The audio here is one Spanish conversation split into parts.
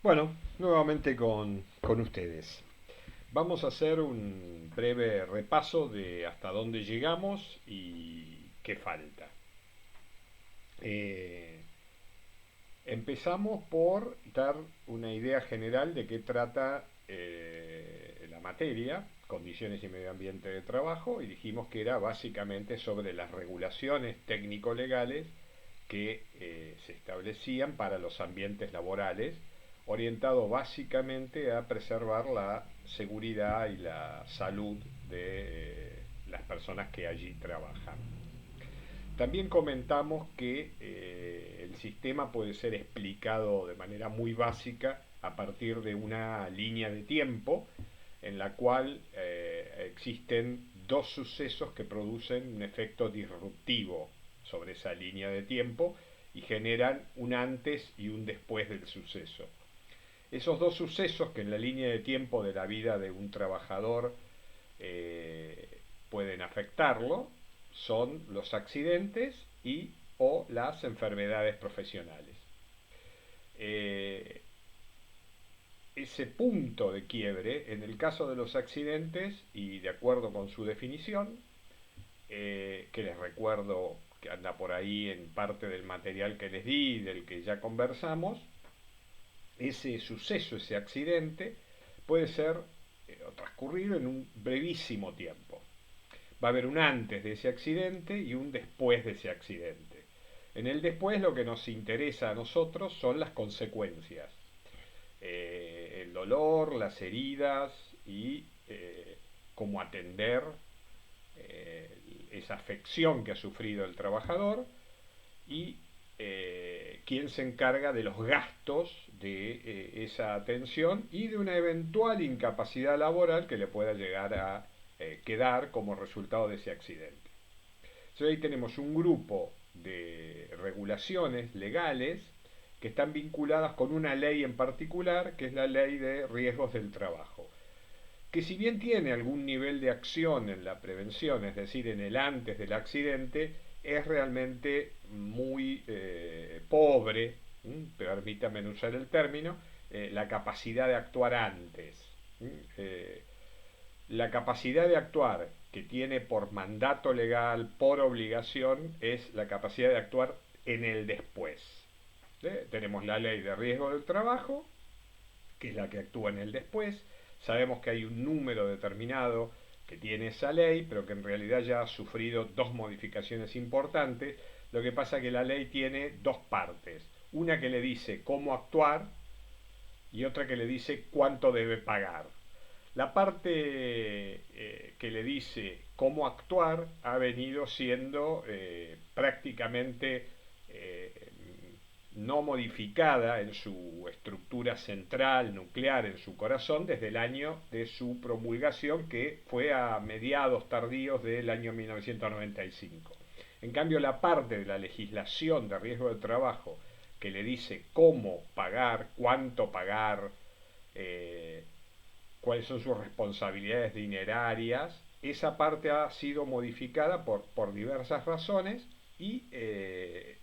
Bueno, nuevamente con ustedes. Vamos a hacer un breve repaso de hasta dónde llegamos y qué falta. Eh, Empezamos por dar una idea general de qué trata la materia, condiciones y medio ambiente de trabajo, y dijimos que era básicamente sobre las regulaciones técnico-legales que se establecían para los ambientes laborales, orientado básicamente a preservar la seguridad y la salud de las personas que allí trabajan. También comentamos que el sistema puede ser explicado de manera muy básica a partir de una línea de tiempo en la cual existen dos sucesos que producen un efecto disruptivo sobre esa línea de tiempo y generan un antes y un después del suceso. Esos dos sucesos que en la línea de tiempo de la vida de un trabajador pueden afectarlo son los accidentes y o las enfermedades profesionales. Eh, Ese punto de quiebre, en el caso de los accidentes, y de acuerdo con su definición, que les recuerdo que anda por ahí en parte del material que les di y del que ya conversamos, ese suceso, ese accidente, puede ser o transcurrir en un brevísimo tiempo. Va a haber un antes de ese accidente y un después de ese accidente. En el después lo que nos interesa a nosotros son las consecuencias, el dolor, las heridas y cómo atender esa afección que ha sufrido el trabajador y quién se encarga de los gastos de esa atención y de una eventual incapacidad laboral que le pueda llegar a quedar como resultado de ese accidente. Entonces ahí tenemos un grupo de regulaciones legales que están vinculadas con una ley en particular, que es la ley de riesgos del trabajo, que si bien tiene algún nivel de acción en la prevención, es decir, en el antes del accidente, es realmente muy pobre, permítanme usar el término, la capacidad de actuar antes. Eh, la capacidad de actuar que tiene por mandato legal, por obligación, es la capacidad de actuar en el después. Tenemos la ley de riesgo del trabajo, que es la que actúa en el después. Sabemos que hay un número determinado que tiene esa ley, pero que en realidad ya ha sufrido dos modificaciones importantes. Lo que pasa es que la ley tiene dos partes. Una que le dice cómo actuar y otra que le dice cuánto debe pagar. La parte que le dice cómo actuar ha venido siendo prácticamente no modificada en su estructura central, nuclear, en su corazón, desde el año de su promulgación, que fue a mediados tardíos del año 1995. En cambio, la parte de la legislación de riesgo de trabajo que le dice cómo pagar, cuánto pagar, eh, cuáles son sus responsabilidades dinerarias, esa parte ha sido modificada por diversas razones y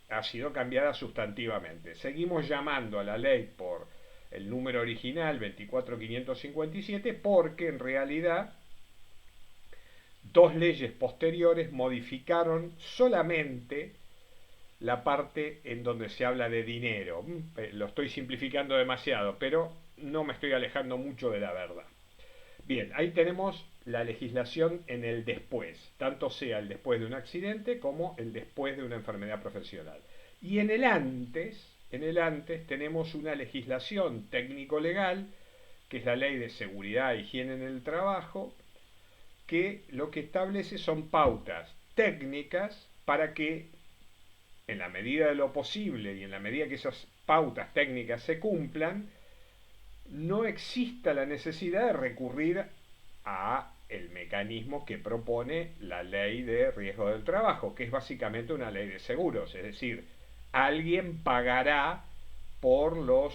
ha sido cambiada sustantivamente. Seguimos llamando a la ley por el número original 24557 porque en realidad dos leyes posteriores modificaron solamente la parte en donde se habla de dinero. Lo estoy simplificando demasiado, pero no me estoy alejando mucho de la verdad. Bien, ahí tenemos la legislación en el después, tanto sea el después de un accidente como el después de una enfermedad profesional. Y en el antes tenemos una legislación técnico-legal, que es la Ley de Seguridad e Higiene en el Trabajo, que lo que establece son pautas técnicas para que, en la medida de lo posible y en la medida que esas pautas técnicas se cumplan, no exista la necesidad de recurrir a el mecanismo que propone la ley de riesgo del trabajo, que es básicamente una ley de seguros, es decir, alguien pagará por los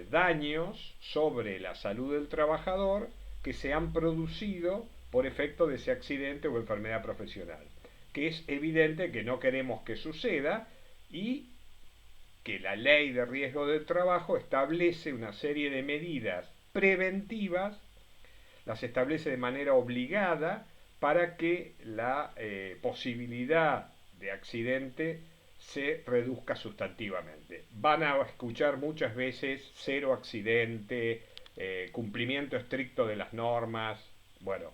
daños sobre la salud del trabajador que se han producido por efecto de ese accidente o enfermedad profesional, que es evidente que no queremos que suceda y que la ley de riesgo del trabajo establece una serie de medidas preventivas, las establece de manera obligada para que la posibilidad de accidente se reduzca sustantivamente. Van a escuchar muchas veces cero accidente, cumplimiento estricto de las normas. Bueno,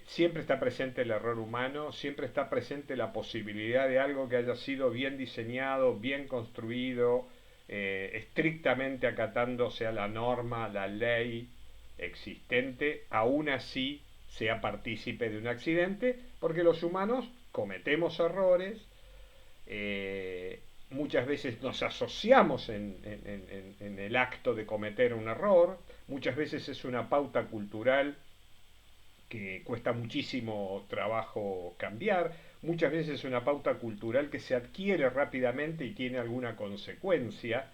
siempre está presente el error humano, siempre está presente la posibilidad de algo que haya sido bien diseñado, bien construido, estrictamente acatándose a la norma, la ley existente, aún así sea partícipe de un accidente, porque los humanos cometemos errores, muchas veces nos asociamos en el acto de cometer un error, muchas veces es una pauta cultural que cuesta muchísimo trabajo cambiar, muchas veces es una pauta cultural que se adquiere rápidamente y tiene alguna consecuencia.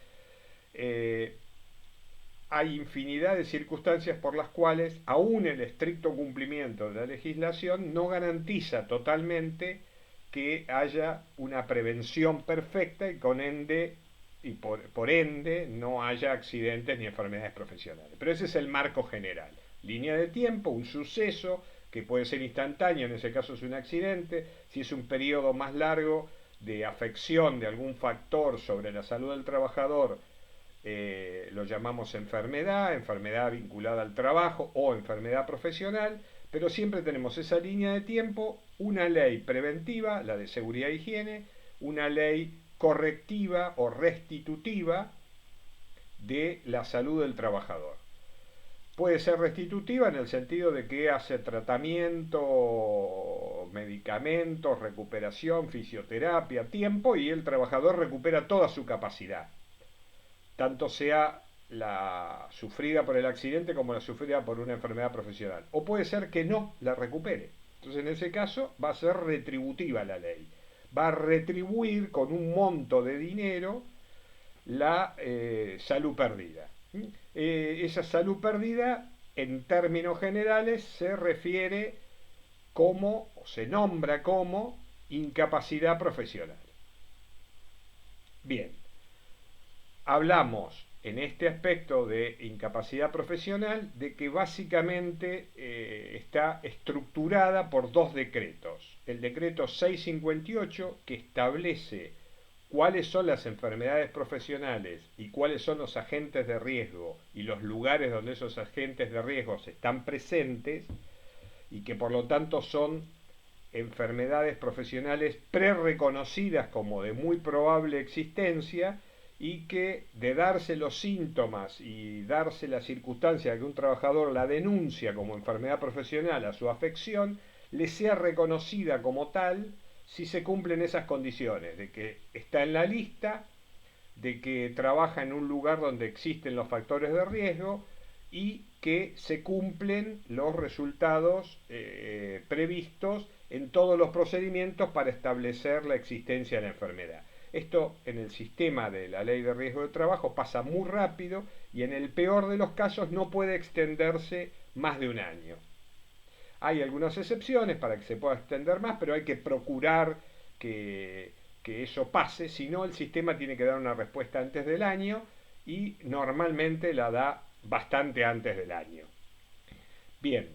Hay infinidad de circunstancias por las cuales aún el estricto cumplimiento de la legislación no garantiza totalmente que haya una prevención perfecta y por ende no haya accidentes ni enfermedades profesionales. Pero ese es el marco general. Línea de tiempo, un suceso que puede ser instantáneo, en ese caso es un accidente. Si es un periodo más largo de afección de algún factor sobre la salud del trabajador, lo llamamos enfermedad, enfermedad vinculada al trabajo o enfermedad profesional, pero siempre tenemos esa línea de tiempo, una ley preventiva, la de seguridad e higiene, una ley correctiva o restitutiva de la salud del trabajador. Puede ser restitutiva en el sentido de que hace tratamiento, medicamentos, recuperación, fisioterapia, tiempo, y el trabajador recupera toda su capacidad, tanto sea la sufrida por el accidente como la sufrida por una enfermedad profesional. O puede ser que no la recupere. Entonces en ese caso va a ser retributiva la ley. Va a retribuir con un monto de dinero la salud perdida. Esa salud perdida, en términos generales, se refiere como, o se nombra como, incapacidad profesional. Bien, hablamos en este aspecto de incapacidad profesional de que básicamente está estructurada por dos decretos. El decreto 658, que establece cuáles son las enfermedades profesionales y cuáles son los agentes de riesgo y los lugares donde esos agentes de riesgo están presentes, y que por lo tanto son enfermedades profesionales prereconocidas como de muy probable existencia, y que de darse los síntomas y darse la circunstancia de que un trabajador la denuncia como enfermedad profesional a su afección, le sea reconocida como tal si se cumplen esas condiciones, de que está en la lista, de que trabaja en un lugar donde existen los factores de riesgo y que se cumplen los resultados previstos en todos los procedimientos para establecer la existencia de la enfermedad. Esto en el sistema de la ley de riesgo de trabajo pasa muy rápido y en el peor de los casos no puede extenderse más de un año. Hay algunas excepciones para que se pueda extender más, pero hay que procurar que eso pase, si no el sistema tiene que dar una respuesta antes del año y normalmente la da bastante antes del año. Bien,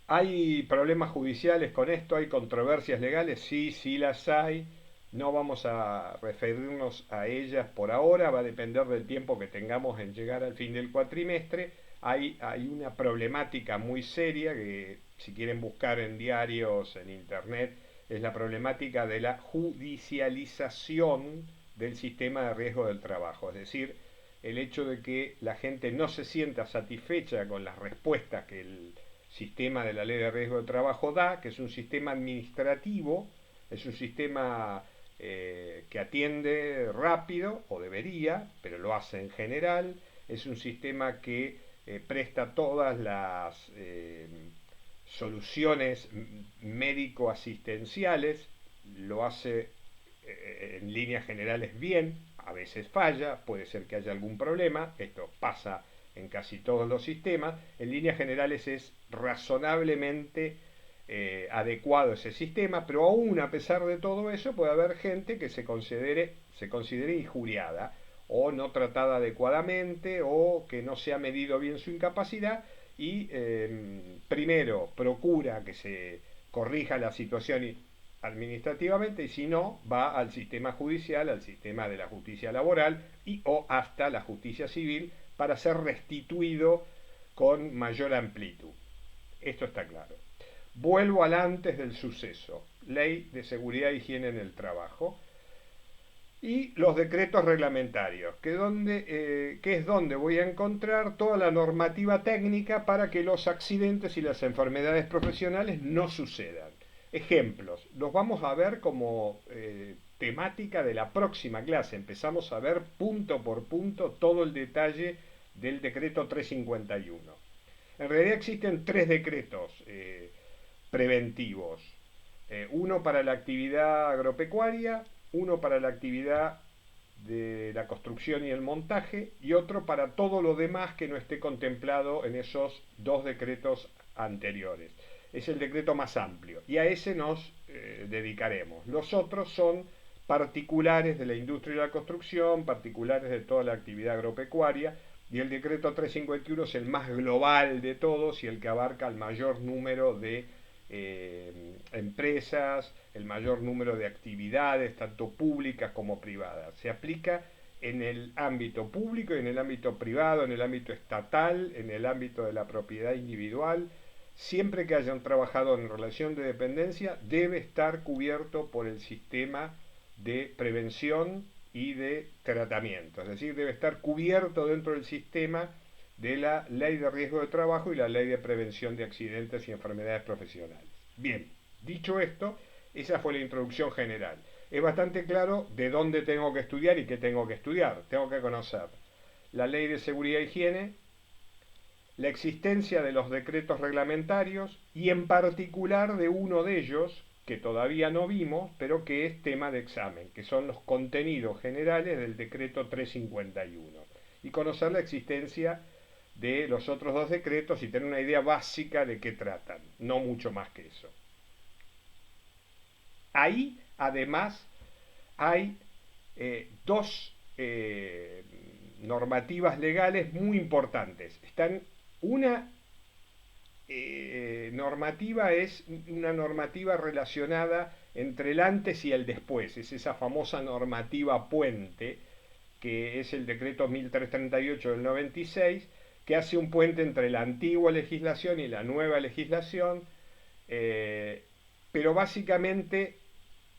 ¿hay problemas judiciales con esto? ¿Hay controversias legales? Sí, sí las hay. No vamos a referirnos a ellas por ahora, va a depender del tiempo que tengamos en llegar al fin del cuatrimestre. Hay una problemática muy seria que, si quieren buscar en diarios, en internet, es la problemática de la judicialización del sistema de riesgo del trabajo. Es decir, el hecho de que la gente no se sienta satisfecha con las respuestas que el sistema de la ley de riesgo del trabajo da, que es un sistema administrativo, es un sistema que atiende rápido, o debería, pero lo hace en general, es un sistema que presta todas las soluciones médico-asistenciales, lo hace en líneas generales bien, a veces falla, puede ser que haya algún problema, esto pasa en casi todos los sistemas, en líneas generales es razonablemente adecuado ese sistema, pero aún a pesar de todo eso puede haber gente que se considere injuriada o no tratada adecuadamente o que no se ha medido bien su incapacidad y primero procura que se corrija la situación administrativamente y si no va al sistema judicial, al sistema de la justicia laboral y o hasta la justicia civil para ser restituido con mayor amplitud. Esto está claro. Vuelvo al antes del suceso, Ley de Seguridad e Higiene en el Trabajo y los decretos reglamentarios, que es donde voy a encontrar toda la normativa técnica para que los accidentes y las enfermedades profesionales no sucedan. Ejemplos, los vamos a ver como temática de la próxima clase. Empezamos a ver punto por punto todo el detalle del decreto 351. En realidad existen tres decretos preventivos. Uno para la actividad agropecuaria, uno para la actividad de la construcción y el montaje y otro para todo lo demás que no esté contemplado en esos dos decretos anteriores. Es el decreto más amplio y a ese nos dedicaremos. Los otros son particulares de la industria y la construcción, particulares de toda la actividad agropecuaria, y el decreto 351 es el más global de todos y el que abarca el mayor número de empresas, el mayor número de actividades, tanto públicas como privadas. Se aplica en el ámbito público y en el ámbito privado, en el ámbito estatal, en el ámbito de la propiedad individual. Siempre que haya un trabajador en relación de dependencia, debe estar cubierto por el sistema de prevención y de tratamiento. Es decir, debe estar cubierto dentro del sistema de la Ley de Riesgo de Trabajo y la Ley de Prevención de Accidentes y Enfermedades Profesionales. Bien, dicho esto, esa fue la introducción general. Es bastante claro de dónde tengo que estudiar y qué tengo que estudiar. Tengo que conocer la Ley de Seguridad e Higiene, la existencia de los decretos reglamentarios y en particular de uno de ellos, que todavía no vimos, pero que es tema de examen, que son los contenidos generales del decreto 351. Y conocer la existencia de los otros dos decretos y tener una idea básica de qué tratan, no mucho más que eso. Ahí, además, hay dos normativas legales muy importantes. Una normativa es una normativa relacionada entre el antes y el después, es esa famosa normativa puente, que es el decreto 1338 del 96, que hace un puente entre la antigua legislación y la nueva legislación, pero básicamente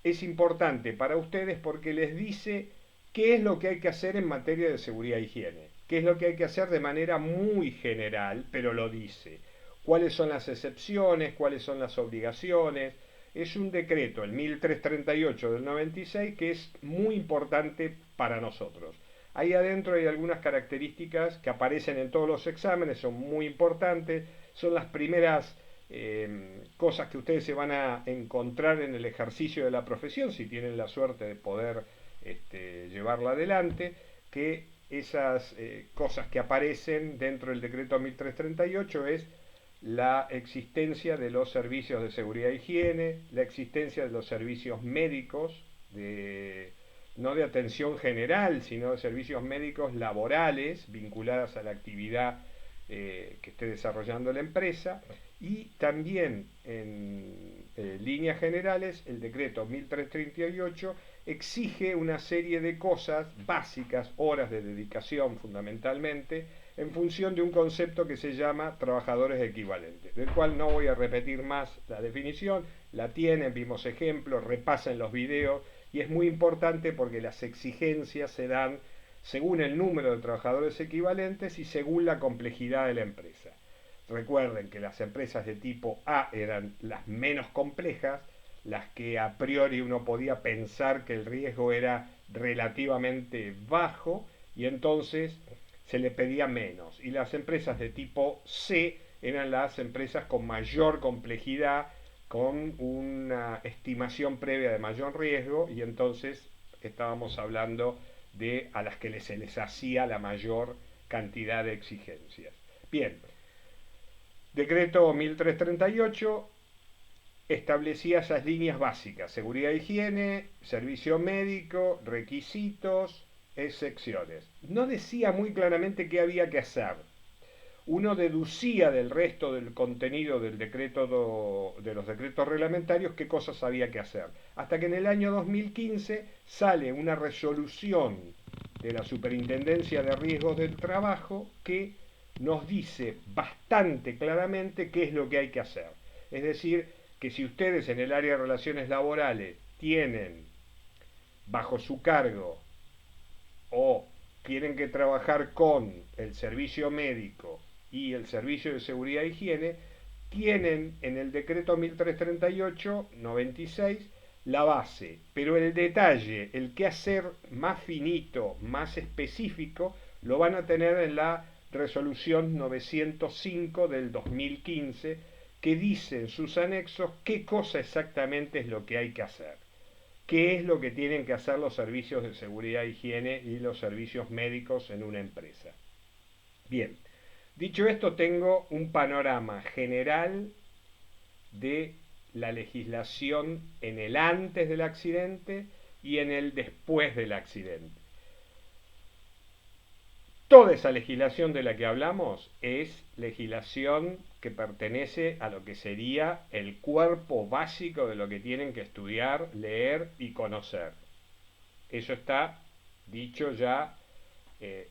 es importante para ustedes porque les dice qué es lo que hay que hacer en materia de seguridad e higiene, qué es lo que hay que hacer de manera muy general, pero lo dice. Cuáles son las excepciones, cuáles son las obligaciones. Es un decreto, el 1338 del 96, que es muy importante para nosotros. Ahí adentro hay algunas características que aparecen en todos los exámenes, son muy importantes, son las primeras cosas que ustedes se van a encontrar en el ejercicio de la profesión, si tienen la suerte de poder llevarla adelante, que esas cosas que aparecen dentro del decreto 1338 es la existencia de los servicios de seguridad e higiene, la existencia de los servicios médicos, no de atención general, sino de servicios médicos laborales vinculados a la actividad que esté desarrollando la empresa, y también en líneas generales el decreto 1338 exige una serie de cosas básicas, horas de dedicación fundamentalmente, en función de un concepto que se llama trabajadores equivalentes, del cual no voy a repetir más la definición, la tienen, vimos ejemplos, repasen los videos, y es muy importante porque las exigencias se dan según el número de trabajadores equivalentes y según la complejidad de la empresa. Recuerden que las empresas de tipo A eran las menos complejas, las que a priori uno podía pensar que el riesgo era relativamente bajo y entonces se le pedía menos. Y las empresas de tipo C eran las empresas con mayor complejidad, con una estimación previa de mayor riesgo, y entonces estábamos hablando de a las que se les hacía la mayor cantidad de exigencias. Bien, decreto 1338 establecía esas líneas básicas: seguridad e higiene, servicio médico, requisitos, excepciones. No decía muy claramente qué había que hacer. Uno deducía del resto del contenido del de los decretos reglamentarios qué cosas había que hacer. Hasta que en el año 2015 sale una resolución de la Superintendencia de Riesgos del Trabajo que nos dice bastante claramente qué es lo que hay que hacer. Es decir, que si ustedes en el área de relaciones laborales tienen bajo su cargo o tienen que trabajar con el servicio médico y el servicio de seguridad e higiene, tienen en el decreto 1338-96 la base, pero el detalle, el qué hacer más finito, más específico, lo van a tener en la resolución 905 del 2015, que dice en sus anexos qué cosa exactamente es lo que hay que hacer, qué es lo que tienen que hacer los servicios de seguridad e higiene y los servicios médicos en una empresa. Bien, dicho esto, tengo un panorama general de la legislación en el antes del accidente y en el después del accidente. Toda esa legislación de la que hablamos es legislación que pertenece a lo que sería el cuerpo básico de lo que tienen que estudiar, leer y conocer. Eso está dicho ya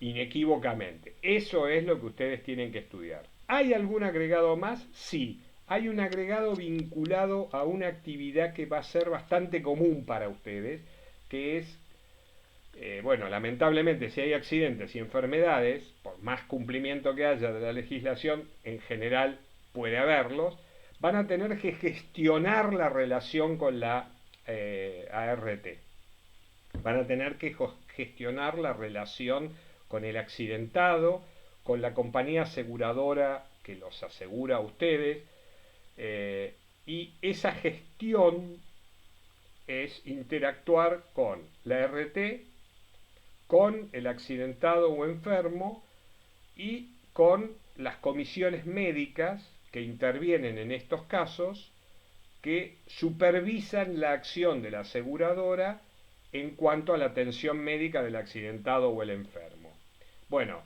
inequívocamente. Eso es lo que ustedes tienen que estudiar. ¿Hay algún agregado más? Sí. Hay un agregado vinculado a una actividad que va a ser bastante común para ustedes, que es, bueno, lamentablemente si hay accidentes y enfermedades, por más cumplimiento que haya de la legislación, en general puede haberlos, van a tener que gestionar la relación con la ART. Van a tener que gestionar la relación con el accidentado, con la compañía aseguradora que los asegura a ustedes, y esa gestión es interactuar con la RT, con el accidentado o enfermo y con las comisiones médicas que intervienen en estos casos, que supervisan la acción de la aseguradora en cuanto a la atención médica del accidentado o el enfermo. Bueno,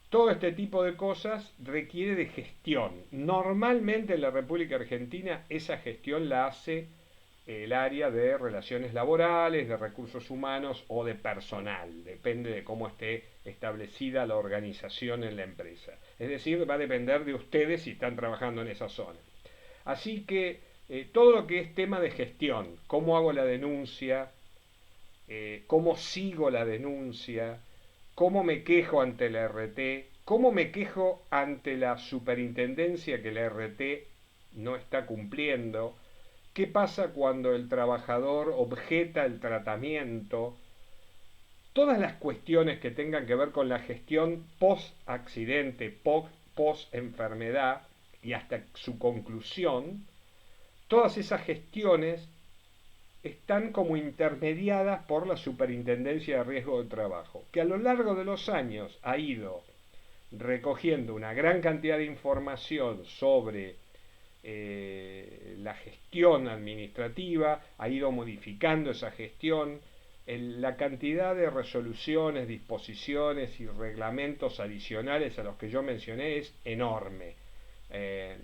todo este tipo de cosas requiere de gestión. Normalmente en la República Argentina esa gestión la hace el área de relaciones laborales, de recursos humanos o de personal. Depende de cómo esté establecida la organización en la empresa. Es decir, va a depender de ustedes si están trabajando en esa zona. Así que todo lo que es tema de gestión, cómo hago la denuncia, cómo sigo la denuncia, cómo me quejo ante la RT, cómo me quejo ante la superintendencia que la RT no está cumpliendo, qué pasa cuando el trabajador objeta el tratamiento, todas las cuestiones que tengan que ver con la gestión post-accidente, post-enfermedad y hasta su conclusión, todas esas gestiones están como intermediadas por la Superintendencia de Riesgo del Trabajo, que a lo largo de los años ha ido recogiendo una gran cantidad de información sobre la gestión administrativa, ha ido modificando esa gestión, la cantidad de resoluciones, disposiciones y reglamentos adicionales a los que yo mencioné es enorme.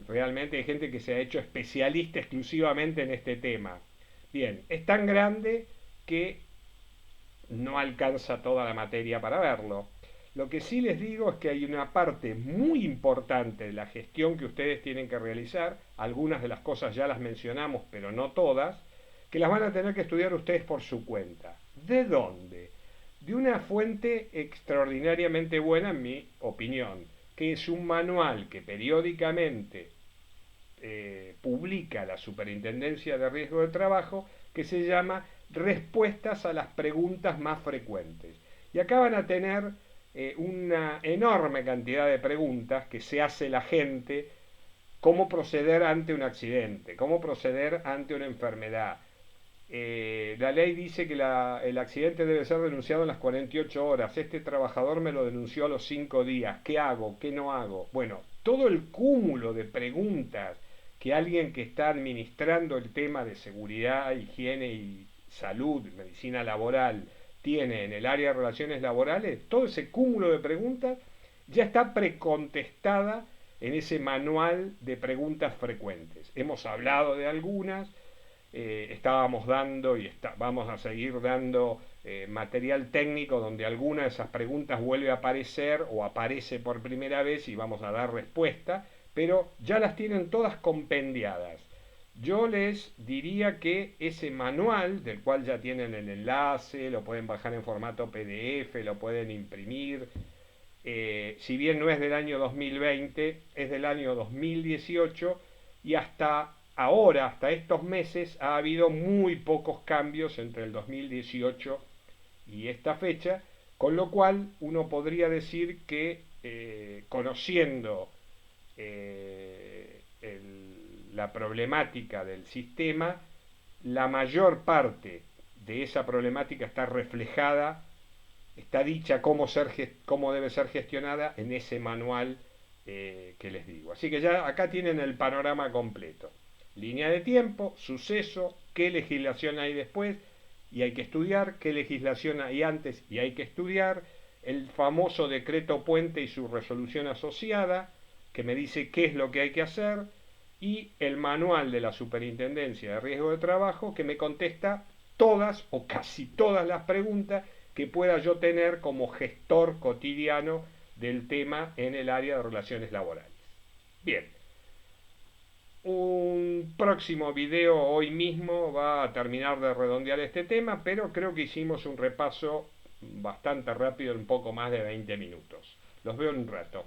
Realmente hay gente que se ha hecho especialista exclusivamente en este tema. Bien, es tan grande que no alcanza toda la materia para verlo. Lo que sí les digo es que hay una parte muy importante de la gestión que ustedes tienen que realizar, algunas de las cosas ya las mencionamos, pero no todas, que las van a tener que estudiar ustedes por su cuenta. ¿De dónde? De una fuente extraordinariamente buena, en mi opinión, que es un manual que periódicamente publica la Superintendencia de Riesgo de Trabajo, que se llama Respuestas a las preguntas más frecuentes. Y acá van a tener una enorme cantidad de preguntas que se hace la gente: cómo proceder ante un accidente, cómo proceder ante una enfermedad. La ley dice que el accidente debe ser denunciado en las 48 horas. Este trabajador me lo denunció a los 5 días. ¿Qué hago? ¿Qué no hago? Bueno, todo el cúmulo de preguntas que alguien que está administrando el tema de seguridad, higiene y salud, medicina laboral, tiene en el área de relaciones laborales, todo ese cúmulo de preguntas ya está precontestada en ese manual de preguntas frecuentes. Hemos hablado de algunas, estábamos dando y vamos a seguir dando material técnico donde alguna de esas preguntas vuelve a aparecer o aparece por primera vez y vamos a dar respuesta, pero ya las tienen todas compendiadas. Yo les diría que ese manual, del cual ya tienen el enlace, lo pueden bajar en formato PDF, lo pueden imprimir, si bien no es del año 2020, es del año 2018 y hasta ahora, hasta estos meses, ha habido muy pocos cambios entre el 2018 y esta fecha, con lo cual uno podría decir que conociendo la problemática del sistema, la mayor parte de esa problemática está reflejada, está dicha cómo debe ser gestionada en ese manual que les digo. Así que ya acá tienen el panorama completo. Línea de tiempo, suceso, qué legislación hay después y hay que estudiar, qué legislación hay antes y hay que estudiar, el famoso decreto puente y su resolución asociada, que me dice qué es lo que hay que hacer, y el manual de la Superintendencia de Riesgo de Trabajo, que me contesta todas o casi todas las preguntas que pueda yo tener como gestor cotidiano del tema en el área de relaciones laborales. Bien, un próximo video hoy mismo va a terminar de redondear este tema, pero creo que hicimos un repaso bastante rápido en poco más de 20 minutos. Los veo en un rato.